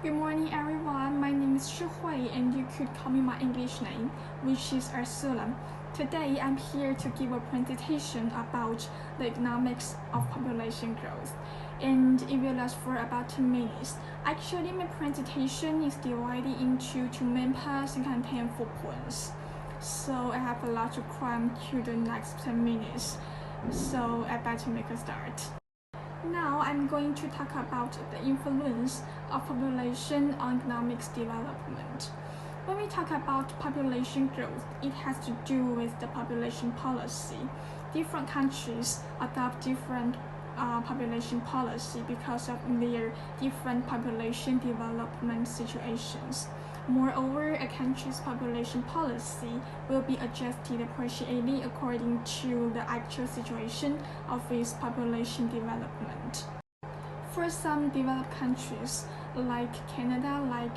Good morning everyone, my name is Shihui and you could call me my English name, which is Ursula. Today I'm here to give a presentation about the economics of population growth, and it will last for about 2 minutes. Actually, my presentation is divided into 2 main parts and contain 4 points. So I have a lot to cram to the next 10 minutes, so I better make a start. Now I'm going to talk about the influence of population on economic development. When we talk about population growth, it has to do with the population policy. Different countries adopt different population policy because of their different population development situations. Moreover, a country's population policy will be adjusted partially according to the actual situation of its population development. For some developed countries, like Canada, like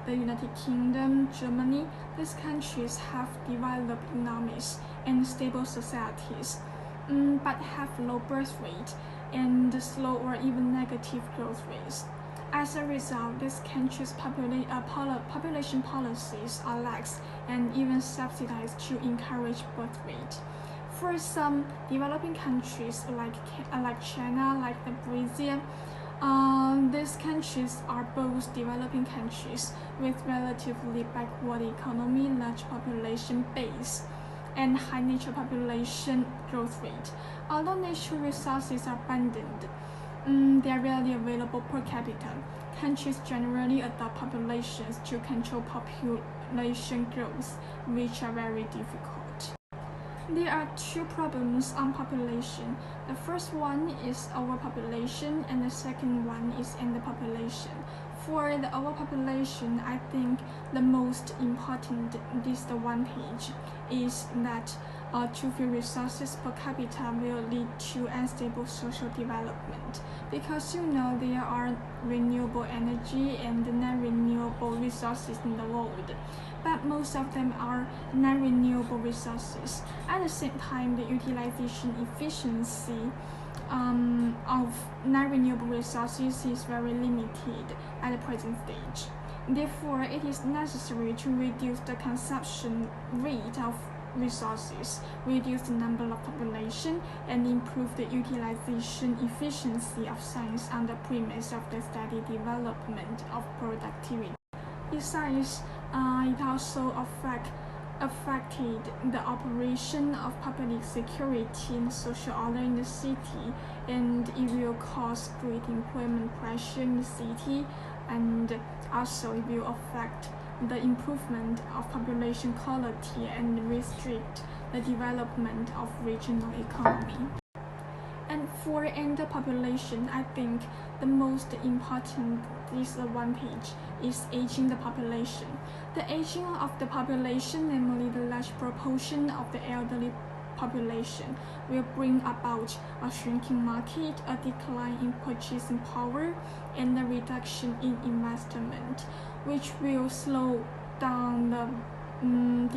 the United Kingdom, Germany, these countries have developed economies and stable societies, but have low birth rate and slow or even negative growth rates. As a result, these countries' population policies are lax and even subsidized to encourage birth rate. For some developing countries like China, like the Brazil, these countries are both developing countries with relatively backward economy, large population base, and high natural population growth rate. Although natural resources are abundant, they are rarely available per capita. Countries generally adopt populations to control population growth, which are very difficult. There are 2 problems on population. The first one is overpopulation, and the second one is underpopulation. For the overpopulation, I think the most important disadvantage is that too few resources per capita will lead to unstable social development, because there are renewable energy and non-renewable resources in the world, but most of them are non-renewable resources. At the same time, the utilization efficiency of non-renewable resources is very limited at the present stage. Therefore, it is necessary to reduce the consumption rate of resources, reduce the number of population, and improve the utilization efficiency of science on the premise of the steady development of productivity. Besides, it also affected the operation of public security and social order in the city, and it will cause great employment pressure in the city, and also it will affect the improvement of population quality and restrict the development of regional economy. And for underpopulation, I think the most important disadvantage is aging the population. The aging of the population, namely the large proportion of the elderly population, will bring about a shrinking market, a decline in purchasing power, and a reduction in investment, which will slow down the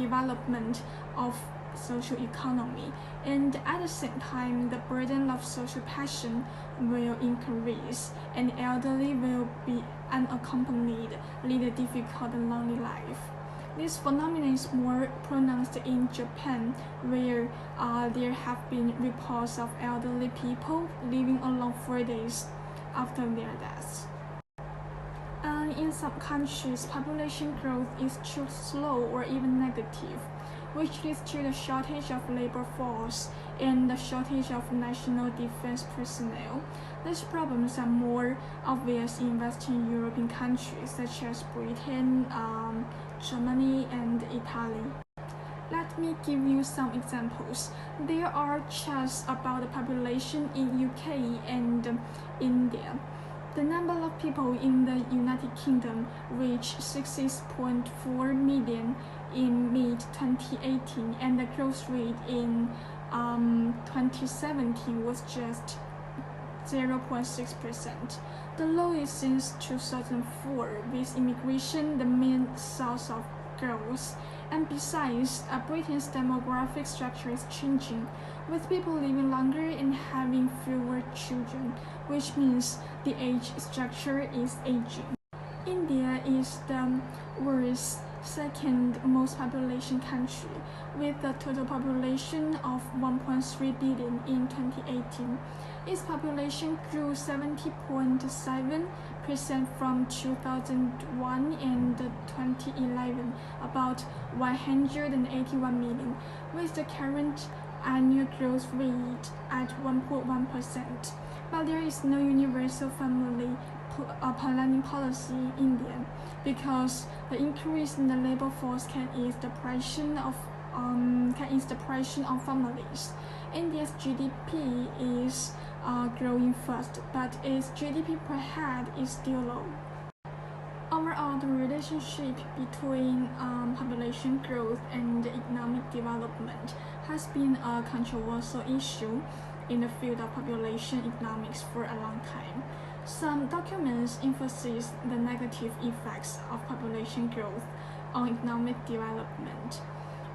development of social economy. And at the same time, the burden of social passion will increase, and the elderly will be unaccompanied, lead a difficult and lonely life. This phenomenon is more pronounced in Japan, where there have been reports of elderly people living alone for days after their deaths. In some countries, population growth is too slow or even negative, which leads to the shortage of labor force and the shortage of national defense personnel. These problems are more obvious in Western European countries such as Britain, Germany, and Italy. Let me give you some examples. There are charts about the population in UK and India. The number of people in the United Kingdom reached 60.4 million in mid-2018, and the growth rate in 2017 was just 0.6%, the lowest since 2004, with immigration the main source of growth. And besides, Britain's demographic structure is changing, with people living longer and having fewer children, which means the age structure is aging. India is the world's second most population country, with a total population of 1.3 billion in 2018. Its population grew 70.7% from 2001 and 2011, about 181 million, with the current annual growth rate at 1.1%. But there is no universal family planning policy in India, because the increase in the labor force can ease the pressure on families. India's GDP is growing fast, but its GDP per head is still low. Overall, the relationship between population growth and economic development has been a controversial issue in the field of population economics for a long time. Some documents emphasize the negative effects of population growth on economic development,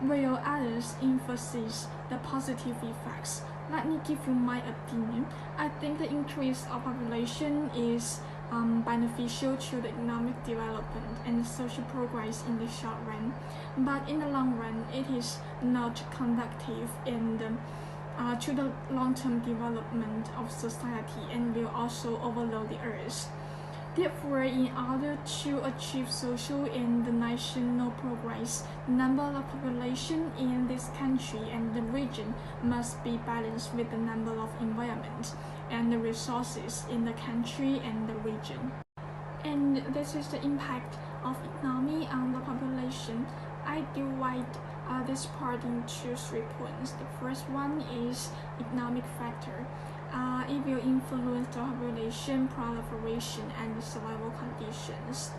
while others emphasize the positive effects. Let me give you my opinion. I think the increase of population is beneficial to the economic development and social progress in the short run, but in the long run, it is not conducive to the long-term development of society and will also overload the earth. Therefore, in order to achieve social and national progress, the number of population in this country and the region must be balanced with the number of environment and the resources in the country and the region. And this is the impact of economy on the population. I divide this part into 3 points. The first one is economic factor. It will influence the population proliferation and survival conditions.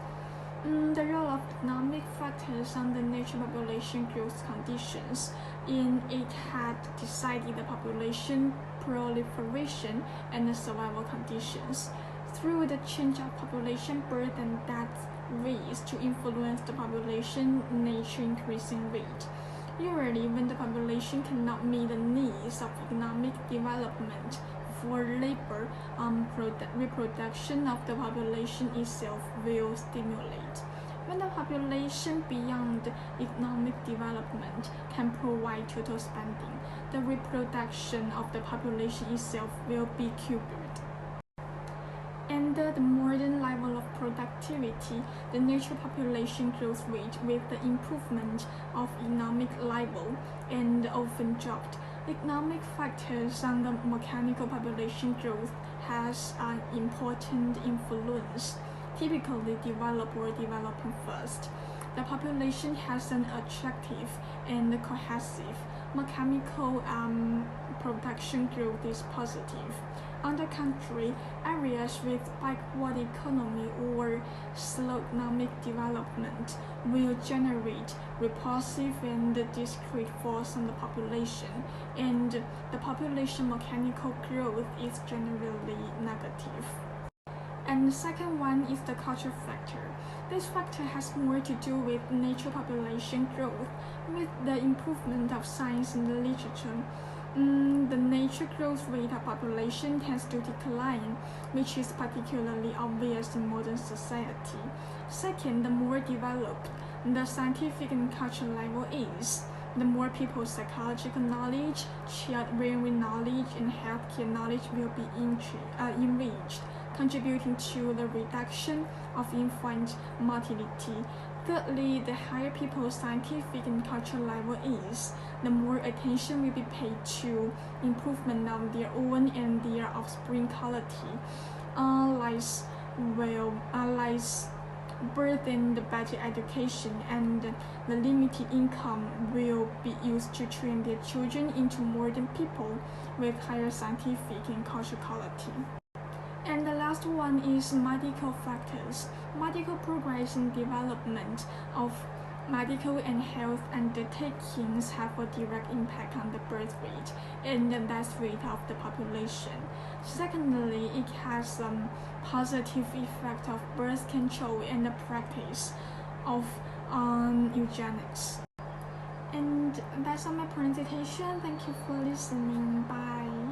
The role of economic factors on the natural population growth conditions in it had decided the population proliferation and the survival conditions. Through the change of population birth and death rates to influence the population nature increasing rate. Usually, when the population cannot meet the needs of economic development for labor, reproduction of the population itself will stimulate. When the population beyond economic development can provide total spending, the reproduction of the population itself will be curbed. Under the modern level of productivity, the natural population growth rate with the improvement of economic level and often dropped. Economic factors on the mechanical population growth has an important influence, typically developed or developing first. The population has an attractive and cohesive mechanical production growth is positive. On the contrary, areas with backward economy or slow economic development will generate repulsive and discrete force on the population, and the population mechanical growth is generally negative. And the second one is the cultural factor. This factor has more to do with natural population growth. With the improvement of science and literature, the natural growth rate of population tends to decline, which is particularly obvious in modern society. Second, the more developed the scientific and cultural level is, the more people's psychological knowledge, child-rearing knowledge, and healthcare knowledge will be enriched, contributing to the reduction of infant mortality. Thirdly, the higher people's scientific and cultural level is, the more attention will be paid to improvement of their own and their offspring quality. Lies birth and better education and the limited income will be used to train their children into modern people with higher scientific and cultural quality. And the last one is medical factors. Medical progress and development of medical and health undertakings have a direct impact on the birth rate and the death rate of the population. Secondly, it has a positive effect of birth control and the practice of eugenics. And that's all my presentation. Thank you for listening. Bye.